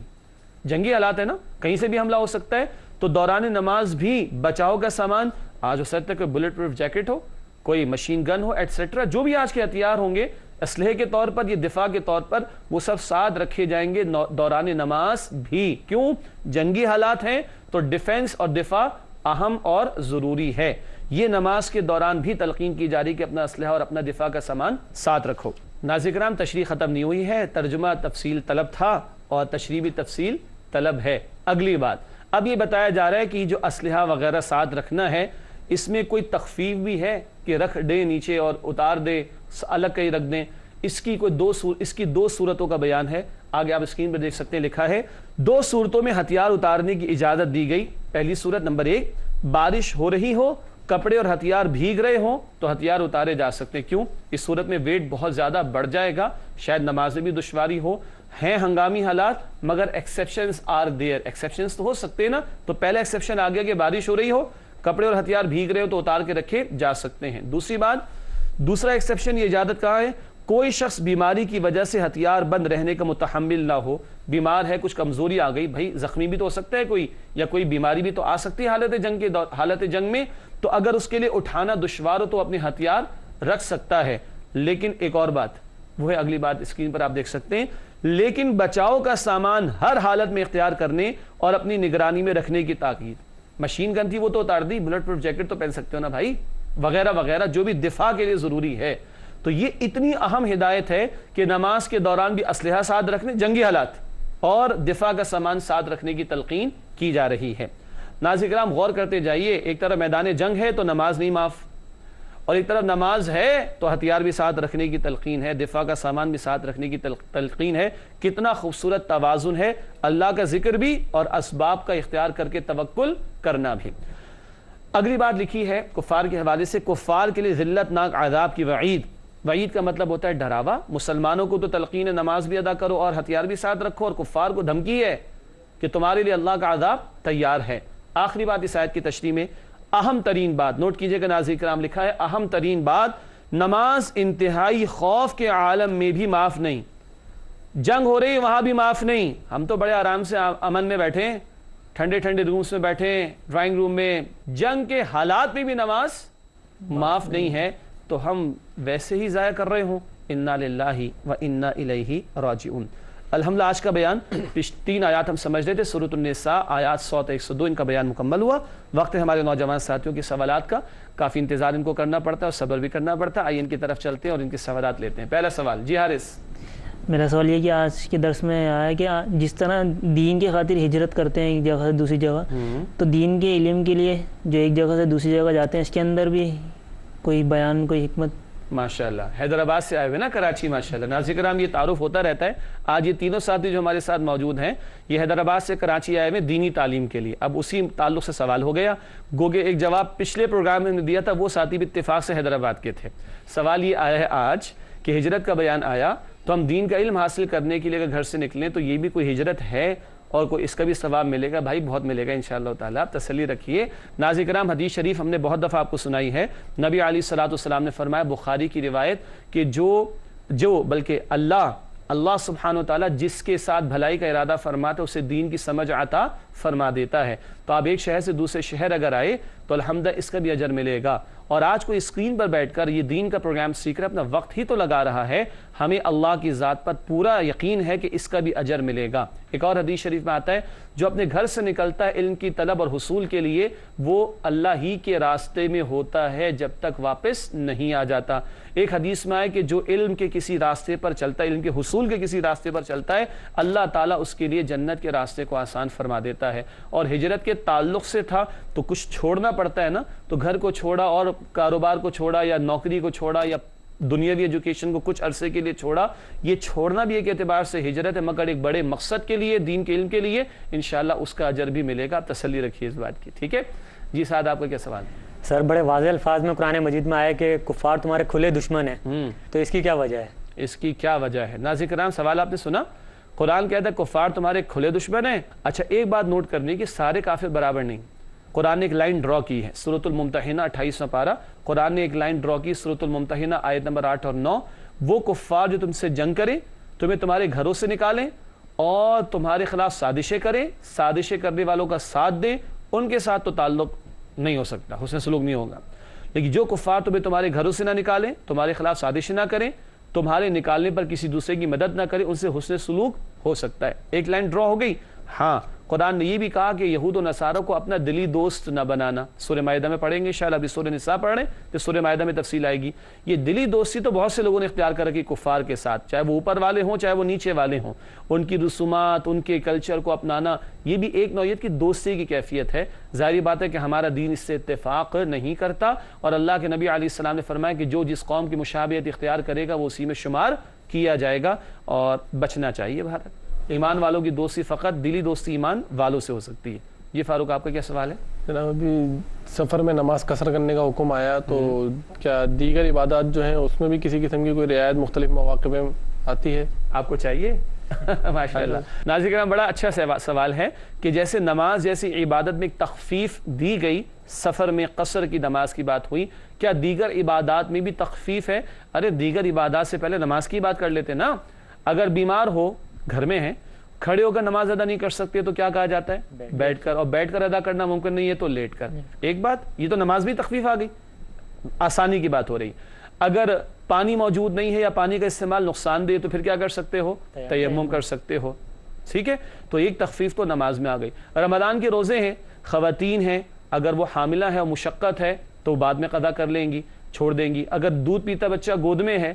جنگی حالات ہے نا, کہیں سے بھی حملہ ہو سکتا ہے, تو دوران نماز بھی بچاؤ کا سامان, آج ہو سکتا ہے کوئی بلٹ پروف جیکٹ ہو, کوئی مشین گن ہو, ایٹسیٹرا, جو بھی آج کے ہتھیار ہوں گے اسلحے کے طور پر یا دفاع کے طور پر, وہ سب ساتھ رکھے جائیں گے دوران نماز بھی. کیوں؟ جنگی حالات ہیں تو ڈیفنس اور دفاع اہم اور ضروری ہے. یہ نماز کے دوران بھی تلقین کی جا رہی کہ اپنا اسلحہ اور اپنا دفاع کا سامان ساتھ رکھو. ناظرین کرام, تشریح ختم نہیں ہوئی ہے, ترجمہ تفصیل طلب تھا اور تشریح بھی تفصیل طلب ہے. اگلی بات, اب یہ بتایا جا رہا ہے کہ جو اسلحہ وغیرہ ساتھ رکھنا ہے اس میں کوئی تخفیف بھی ہے کہ رکھ دیں نیچے اور اتار دیں, الگ کہیں رکھ دیں. اس کی 2 صورتوں کا بیان ہے. آگے آپ اسکرین پر دیکھ سکتے ہیں لکھا ہے 2 صورتوں میں ہتھیار اتارنے کی اجازت دی گئی. پہلی صورت نمبر 1, بارش ہو رہی ہو, کپڑے اور ہتھیار بھیگ رہے ہوں تو ہتھیار اتارے جا سکتے. کیوں؟ اس صورت میں ویٹ بہت زیادہ بڑھ جائے گا, شاید نماز میں بھی دشواری ہو. ہیں ہنگامی حالات مگر ایکسیپشنز آر دیئر, ایکسیپشنز تو ہو سکتے ہیں نا. تو پہلا ایکسیپشن آ گیا کہ بارش ہو رہی ہو, کپڑے اور ہتھیار بھیگ رہے ہو تو اتار کے رکھے جا سکتے ہیں. دوسری بات, دوسرا ایکسیپشن, یہ اجازت کہاں ہے؟ کوئی شخص بیماری کی وجہ سے ہتھیار بند رہنے کا متحمل نہ ہو, بیمار ہے, کچھ کمزوری آ گئی, بھائی زخمی بھی تو ہو سکتا ہے کوئی, یا کوئی بیماری بھی تو آ سکتی ہے حالت جنگ میں, تو اگر اس کے لیے اٹھانا دشوار ہو تو اپنے ہتھیار رکھ سکتا ہے. لیکن ایک اور بات, وہ ہے اگلی بات, اسکرین پر آپ دیکھ سکتے ہیں, لیکن بچاؤ کا سامان ہر حالت میں اختیار کرنے اور اپنی نگرانی میں رکھنے کی تاکید. مشین گن تھی وہ تو اتار دی, بلٹ پروف جیکٹ تو پہن سکتے ہو نا بھائی, وغیرہ وغیرہ جو بھی دفاع کے لیے ضروری ہے. تو یہ اتنی اہم ہدایت ہے کہ نماز کے دوران بھی اسلحہ ساتھ رکھنے، جنگی حالات اور دفاع کا سامان ساتھ رکھنے کی تلقین کی جا رہی ہے. ناظرین کرام غور کرتے جائیے، ایک طرف میدان جنگ ہے تو نماز نہیں معاف، اور ایک طرف نماز ہے تو ہتھیار بھی ساتھ رکھنے کی تلقین ہے، دفاع کا سامان بھی ساتھ رکھنے کی تلقین ہے. کتنا خوبصورت توازن ہے، اللہ کا ذکر بھی اور اسباب کا اختیار کر کے توکل کرنا بھی. اگلی بات لکھی ہے کفار کے حوالے سے، کفار کے لیے ذلت ناک عذاب کی وعید. وعید کا مطلب ہوتا ہے ڈراوا. مسلمانوں کو تو تلقین نماز بھی ادا کرو اور ہتھیار بھی ساتھ رکھو، اور کفار کو دھمکی ہے کہ تمہارے لیے اللہ کا عذاب تیار ہے. آخری بات اس آیت کی تشریح میں، اہم ترین بات نوٹ کیجئے کہ ناظرین کرام لکھا ہے، اہم ترین بات، نماز انتہائی خوف کے عالم میں بھی معاف نہیں. جنگ ہو رہی وہاں بھی معاف نہیں. ہم تو بڑے آرام سے امن میں بیٹھے ہیں، ٹھنڈے ٹھنڈے رومز میں بیٹھے ہیں، ڈرائنگ روم میں. جنگ کے حالات میں بھی نماز معاف نہیں ہے تو ہم ویسے ہی ضائع کر رہے ہوں. انا للہ و انا الیہ راجعون. الحمدللہ آج کا بیان 3 آیات ہم سمجھ رہے تھے، سورۃ النساء آیات 100 تا 102، ان کا بیان مکمل ہوا. وقت ہے ہمارے نوجوان ساتھیوں کے سوالات کا. کافی انتظار ان کو کرنا پڑتا ہے اور صبر بھی کرنا پڑتا ہے. آئیے ان کی طرف چلتے ہیں اور ان کے سوالات لیتے ہیں. پہلا سوال جی حارث. میرا سوال یہ کہ آج کے درس میں آیا کہ جس طرح دین کی خاطر ہجرت کرتے ہیں ایک جگہ سے دوسری جگہ، تو دین کے علم کے لیے جو ایک جگہ سے دوسری جگہ جاتے ہیں، اس کے اندر بھی کوئی بیان، کوئی حکمت؟ ماشاءاللہ حیدرآباد سے آئے ہوئے نا، کراچی. ماشاءاللہ ناظرین کرام یہ تعارف ہوتا رہتا ہے. آج یہ تینوں ساتھی جو ہمارے ساتھ موجود ہیں یہ حیدرآباد سے کراچی آئے ہوئے دینی تعلیم کے لیے. اب اسی تعلق سے سوال ہو گیا، گوگے ایک جواب پچھلے پروگرام میں دیا تھا، وہ ساتھی بھی اتفاق سے حیدرآباد کے تھے. سوال یہ آیا ہے آج کہ ہجرت کا بیان آیا تو ہم دین کا علم حاصل کرنے کے لیے اگر گھر سے نکلیں تو یہ بھی کوئی ہجرت ہے اور کوئی اس کا بھی ثواب ملے گا؟ بھائی بہت ملے گا انشاءاللہ تعالیٰ، آپ تسلی رکھیے. ناظرین کرام حدیث شریف ہم نے بہت دفعہ آپ کو سنائی ہے. نبی علیہ الصلوۃ والسلام نے فرمایا، بخاری کی روایت، کہ جو بلکہ اللہ سبحانہ وتعالیٰ جس کے ساتھ بھلائی کا ارادہ فرماتا ہے اسے دین کی سمجھ عطا فرما دیتا ہے. تو آپ ایک شہر سے دوسرے شہر اگر آئے تو الحمدللہ اس کا بھی اجر ملے گا. اور آج کوئی اسکرین پر بیٹھ کر یہ دین کا پروگرام سیکھ رہا ہے، اپنا وقت ہی تو لگا رہا ہے، ہمیں اللہ کی ذات پر پورا یقین ہے کہ اس کا بھی اجر ملے گا. ایک اور حدیث شریف میں آتا ہے، جو اپنے گھر سے نکلتا ہے علم کی طلب اور حصول کے لیے، وہ اللہ ہی کے راستے میں ہوتا ہے جب تک واپس نہیں آ جاتا. ایک حدیث میں آئے کہ جو علم کے کسی راستے پر چلتا ہے، علم کے حصول کے کسی راستے پر چلتا ہے، اللہ تعالیٰ اس کے لیے جنت کے راستے کو آسان فرما دیتا ہے. اور ہجرت کے تعلق سے تھا تو کچھ چھوڑنا پڑتا ہے نا، تو گھر کو چھوڑا اور کاروبار کو چھوڑا یا نوکری کو چھوڑا یا دنیاوی ایجوکیشن کو کچھ عرصے کے لیے چھوڑا. یہ چھوڑنا بھی ایک اعتبار سے ہجرت ہے، مگر ایک بڑے مقصد کے لیے، دین کے علم کے لیے. انشاءاللہ اس کا اجر بھی ملے گا، آپ تسلی رکھیے اس بات کی. ٹھیک ہے جی سعد، آپ کا کیا سوال ہے؟ سر بڑے واضح الفاظ میں قرآن مجید میں آیا کہ کفار تمہارے کھلے دشمن ہیں، تو اس کی کیا وجہ ہے؟ اس کی کیا وجہ ہے؟ ناظرین کرام سوال آپ نے سنا، قرآن کہتا ہے کفار تمہارے کھلے دشمن ہیں. اچھا ایک بات نوٹ کرنی کہ سارے کافر برابر نہیں. قرآن نے ایک لائن ڈرا کی ہے، سورۃ الممتحنہ 28واں پارہ، قرآن نے ایک لائن ڈرا کی سورۃ الممتحنہ آیت نمبر 8 اور 9. وہ کفار جو تم سے جنگ کریں، تمہیں تمہارے گھروں سے نکالیں اور تمہارے خلاف سازشیں کریں، سازشیں کرنے والوں کا ساتھ دیں، ان کے ساتھ تو تعلق نہیں ہو سکتا، حسن سلوک نہیں ہوگا. لیکن جو کفار تمہیں تمہارے گھروں سے نہ نکالیں، تمہارے خلاف سازشیں نہ کریں، تمہارے نکالنے پر کسی دوسرے کی مدد نہ کریں، ان سے حسن سلوک ہو سکتا ہے. ایک لائن ڈرا ہو گئی. ہاں قرآن نے یہ بھی کہا کہ یہود و نصارہ کو اپنا دلی دوست نہ بنانا. سورہ مائدہ میں پڑھیں گے انشاءاللہ، ابھی سورہ نساء پڑھ رہے ہیں تو سورہ مائدہ میں تفصیل آئے گی. یہ دلی دوستی تو بہت سے لوگوں نے اختیار کر رکھی کفار کے ساتھ، چاہے وہ اوپر والے ہوں چاہے وہ نیچے والے ہوں. ان کی رسومات، ان کے کلچر کو اپنانا، یہ بھی ایک نوعیت کی دوستی کی کیفیت ہے. ظاہری بات ہے کہ ہمارا دین اس سے اتفاق نہیں کرتا، اور اللہ کے نبی علیہ السلام نے فرمایا کہ جو جس قوم کی مشابہت اختیار کرے گا وہ اسی میں شمار کیا جائے گا، اور بچنا چاہیے. بھارت ایمان والوں کی دوستی فقط دلی دوستی ایمان والوں سے ہو سکتی ہے. یہ فاروق آپ کا کیا سوال ہے؟ جناب ابھی سفر میں نماز قصر کرنے کا حکم آیا، تو کیا دیگر عبادات جو ہیں اس میں بھی کسی قسم کی کوئی رعایت مختلف مواقع میں آتی ہے؟ آپ کو چاہیے؟ ماشاءاللہ. ناظرین کرام بڑا اچھا سوال ہے کہ جیسے نماز جیسی عبادت میں ایک تخفیف دی گئی، سفر میں قصر کی نماز کی بات ہوئی، کیا دیگر عبادات میں بھی تخفیف ہے؟ ارے دیگر عبادات سے پہلے نماز کی بات کر لیتے نا. اگر بیمار ہو، گھر میں ہیں، کھڑے ہو کر نماز ادا نہیں کر سکتے تو کیا کہا جاتا ہے؟ بیٹھ کر. اور بیٹھ کر ادا کرنا ممکن نہیں ہے تو لیٹ کر. ایک بات یہ تو نماز بھی تخفیف آ گئی، آسانی کی بات ہو رہی. اگر پانی موجود نہیں ہے یا پانی کا استعمال نقصان دہ تو پھر کیا کر سکتے ہو؟ تیمم کر سکتے ہو. ٹھیک ہے، تو ایک تخفیف تو نماز میں آ گئی. رمضان کے روزے ہیں، خواتین ہیں، اگر وہ حاملہ ہے اور مشقت ہے تو بعد میں قضا کر لیں گی، چھوڑ دیں گی۔ اگر دودھ پیتا بچہ گود میں ہے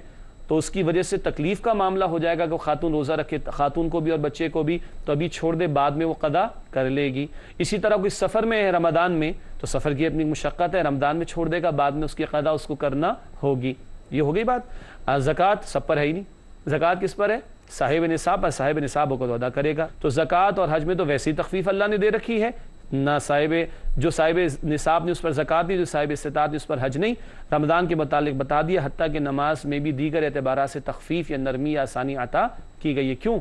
تو اس کی وجہ سے تکلیف کا معاملہ ہو جائے گا کہ خاتون روزہ رکھے، خاتون کو بھی اور بچے کو بھی، تو ابھی چھوڑ دے، بعد میں وہ قضا کر لے گی۔ اسی طرح کوئی سفر میں ہے رمضان میں تو سفر کی اپنی مشقت ہے، رمضان میں چھوڑ دے گا، بعد میں اس کی قضا اس کو کرنا ہوگی۔ یہ ہو گئی بات۔ زکوٰۃ سب پر ہے ہی نہیں، زکوٰۃ کس پر ہے؟ صاحب نصاب پر، صاحب نصاب کو تو ادا کرے گا۔ تو زکوٰۃ اور حج میں تو ویسی تخفیف اللہ نے دے رکھی ہے، نہ جو صاحب نصاب نے اس پر زکوٰۃ دی، جو صاحب استطاعت نے اس پر حج نہیں۔ رمضان کے متعلق بتا دیا، حتیٰ کہ نماز میں بھی دیگر اعتبارات سے تخفیف یا نرمی یا آسانی عطا کی گئی ہے۔ کیوں؟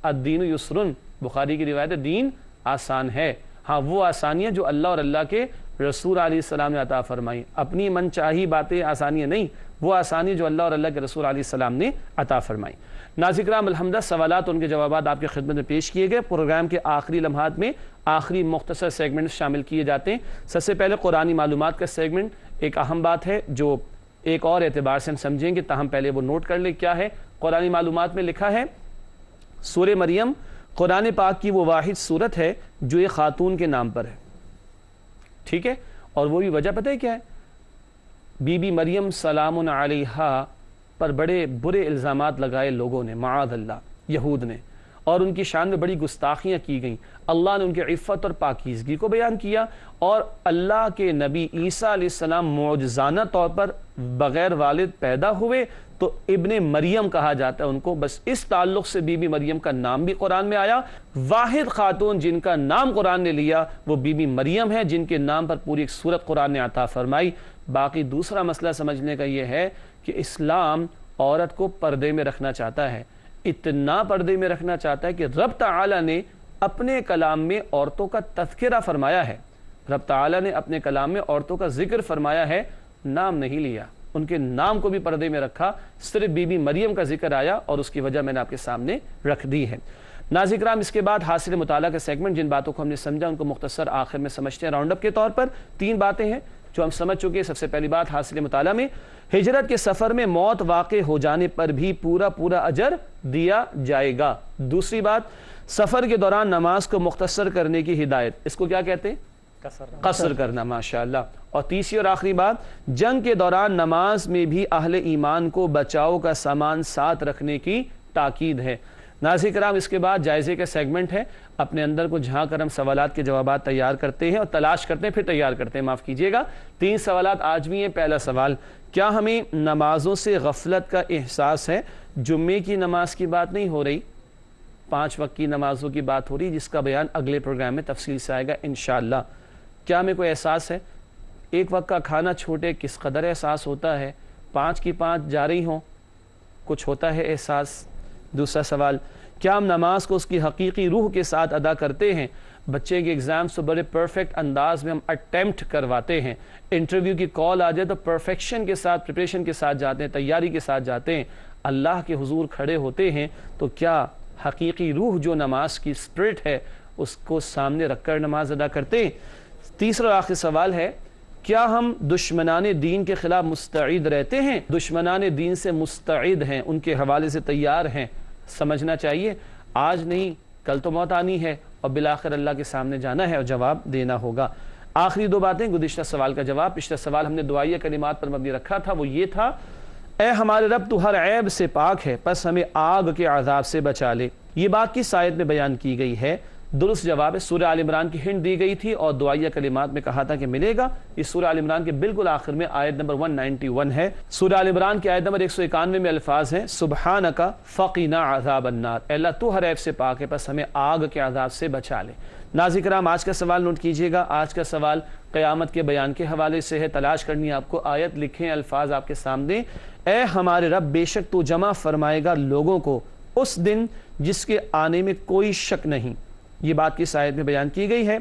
الدین یسرن، بخاری کی روایت ہے، دین آسان ہے۔ ہاں وہ آسانیاں جو اللہ اور اللہ کے رسول علیہ السلام نے عطا فرمائی، اپنی من چاہی باتیں آسانیاں نہیں، وہ آسانی جو اللہ اور اللہ کے رسول علیہ السلام نے عطا فرمائی۔ ناظرین کرام، الحمدللہ سوالات ان کے جوابات آپ کی خدمت میں پیش کیے گئے۔ پروگرام کے آخری لمحات میں آخری مختصر سیگمنٹ شامل کیے جاتے ہیں۔ سب سے پہلے قرآنی معلومات کا سیگمنٹ، ایک اہم بات ہے جو ایک اور اعتبار سے ہم سمجھیں گے، تاہم پہلے وہ نوٹ کر لیں کیا ہے۔ قرآنی معلومات میں لکھا ہے سورہ مریم قرآن پاک کی وہ واحد سورت ہے جو ایک خاتون کے نام پر ہے، ٹھیک ہے؟ اور وہ بھی وجہ پتہ ہے کیا ہے؟ بی بی مریم سلام علیہا پر بڑے برے الزامات لگائے لوگوں نے، معاذ اللہ، یہود نے، اور ان کی شان میں بڑی گستاخیاں کی گئیں۔ اللہ نے ان کی عفت اور پاکیزگی کو بیان کیا، اور اللہ کے نبی عیسیٰ علیہ السلام معجزانہ طور پر بغیر والد پیدا ہوئے تو ابن مریم کہا جاتا ہے ان کو۔ بس اس تعلق سے بی بی مریم کا نام بھی قرآن میں آیا۔ واحد خاتون جن کا نام قرآن نے لیا وہ بی بی مریم ہے، جن کے نام پر پوری ایک سورت قرآن نے عطا فرمائی۔ باقی دوسرا مسئلہ سمجھنے کا یہ ہے کہ اسلام عورت کو پردے میں رکھنا چاہتا ہے، اتنا پردے میں رکھنا چاہتا ہے کہ رب تعالی نے اپنے کلام میں عورتوں کا تذکرہ فرمایا ہے، رب تعالی نے اپنے کلام میں عورتوں کا ذکر فرمایا ہے، نام نہیں لیا، ان کے نام کو بھی پردے میں رکھا، صرف بی بی مریم کا ذکر آیا اور اس کی وجہ میں نے آپ کے سامنے رکھ دی ہے۔ ناظرین کرام، اس کے بعد حاصل مطالعہ کا سیگمنٹ، جن باتوں کو ہم نے سمجھا ان کو مختصر آخر میں سمجھتے ہیں۔ راؤنڈ اپ کے طور پر 3 باتیں ہیں جو ہم سمجھ چکے ہیں۔ سب سے پہلی بات حاصل مطالعہ میں، ہجرت کے سفر میں موت واقع ہو جانے پر بھی پورا اجر دیا جائے گا۔ دوسری بات، سفر کے دوران نماز کو مختصر کرنے کی ہدایت، اس کو کیا کہتے ہیں؟ قصر کرنا، ماشاءاللہ۔ اور تیسری اور آخری بات، جنگ کے دوران نماز میں بھی اہل ایمان کو بچاؤ کا سامان ساتھ رکھنے کی تاکید ہے۔ ناظرین کرام، اس کے بعد جائزے کا سیگمنٹ ہے۔ اپنے اندر کو جھانک کر ہم سوالات کے جوابات تیار کرتے ہیں اور تلاش کرتے ہیں، پھر تیار کرتے ہیں، معاف کیجیے گا۔ 3 سوالات آج بھی ہیں۔ پہلا سوال، کیا ہمیں نمازوں سے غفلت کا احساس ہے؟ جمعے کی نماز کی بات نہیں ہو رہی، 5 وقت کی نمازوں کی بات ہو رہی، جس کا بیان اگلے پروگرام میں تفصیل سے آئے گا انشاءاللہ۔ کیا ہمیں کوئی احساس ہے؟ ایک وقت کا کھانا چھوٹے کس قدر احساس ہوتا ہے؟ 5 کی 5 جا رہی ہوں، کچھ ہوتا ہے احساس؟ دوسرا سوال، کیا ہم نماز کو اس کی حقیقی روح کے ساتھ ادا کرتے ہیں؟ بچے کے ایگزامز تو بڑے پرفیکٹ انداز میں ہم اٹیمپٹ کرواتے ہیں، انٹرویو کی کال آ جائے تو پرفیکشن کے ساتھ، پریپریشن کے ساتھ جاتے ہیں، تیاری کے ساتھ جاتے ہیں، اللہ کے حضور کھڑے ہوتے ہیں تو کیا حقیقی روح جو نماز کی اسپرٹ ہے اس کو سامنے رکھ کر نماز ادا کرتے ہیں؟ تیسرا اور آخری سوال ہے، کیا ہم دشمنان دین کے خلاف مستعد رہتے ہیں؟ دشمنان دین سے مستعد ہیں، ان کے حوالے سے تیار ہیں؟ سمجھنا چاہیے، آج نہیں کل تو موت آنی ہے اور بالآخر اللہ کے سامنے جانا ہے اور جواب دینا ہوگا۔ آخری 2 باتیں، گزشتہ سوال کا جواب۔ پچھلا سوال ہم نے دعائیہ کلمات پر مبنی رکھا تھا، وہ یہ تھا، اے ہمارے رب تو ہر عیب سے پاک ہے، پس ہمیں آگ کے عذاب سے بچا لے۔ یہ بات کس آیت میں بیان کی گئی ہے؟ درست جواب ہے سورہ آل عمران کی ہنٹ دی گئی تھی اور دعائیہ کلمات میں کہا تھا کہ ملے گا۔ اس سورہ آل عمران کے بالکل آخر میں آیت نمبر 191 ہے۔ سورہ آل عمران کی آیت نمبر 191 میں الفاظ ہیں، سبحانک فقنا عذاب النار، اے اللہ تو ہر عیب سے پاک ہے، پس ہمیں آگ کے عذاب سے بچا لے۔ ناظرین کرام، آج کا سوال نوٹ کیجئے گا۔ آج کا سوال قیامت کے بیان کے حوالے سے ہے۔ تلاش کرنی ہے آپ کو، آیت لکھیں، الفاظ آپ کے سامنے۔ اے ہمارے رب، بے شک تو جمع فرمائے گا لوگوں کو اس دن جس کے آنے میں کوئی شک نہیں۔ یہ بات کس آیت میں بیان کی گئی ہے؟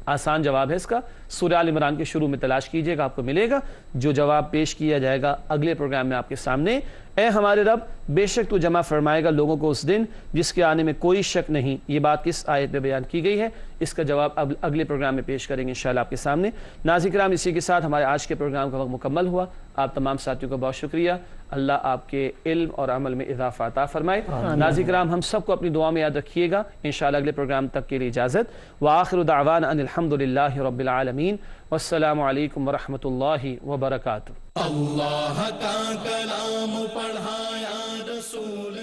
آسان جواب ہے اس کا، سورہ آل عمران کے شروع میں تلاش کیجئے گا، آپ کو ملے گا۔ جو جواب پیش کیا جائے گا اگلے پروگرام میں آپ کے سامنے۔ اے ہمارے رب، بے شک تو جمع فرمائے گا لوگوں کو اس دن جس کے آنے میں کوئی شک نہیں۔ یہ بات کس آیت میں بیان کی گئی ہے؟ اس کا جواب اگلے پروگرام میں پیش کریں گے انشاءاللہ آپ کے سامنے۔ ناظرین کرام، اسی کے ساتھ ہمارے آج کے پروگرام کا وقت مکمل ہوا۔ آپ تمام ساتھیوں کا بہت شکریہ۔ اللہ آپ کے علم اور عمل میں اضافہ عطا فرمائے۔ ناظرین کرام، ہم سب کو اپنی دعا میں یاد رکھیے گا۔ انشاءاللہ اگلے پروگرام تک کے لیے اجازت۔ وآخر دعوانا ان الحمد للہ رب العالمین۔ العالمین والسلام علیکم ورحمۃ اللہ وبرکاتہ۔ اللہ کا کلام پڑھایا رسول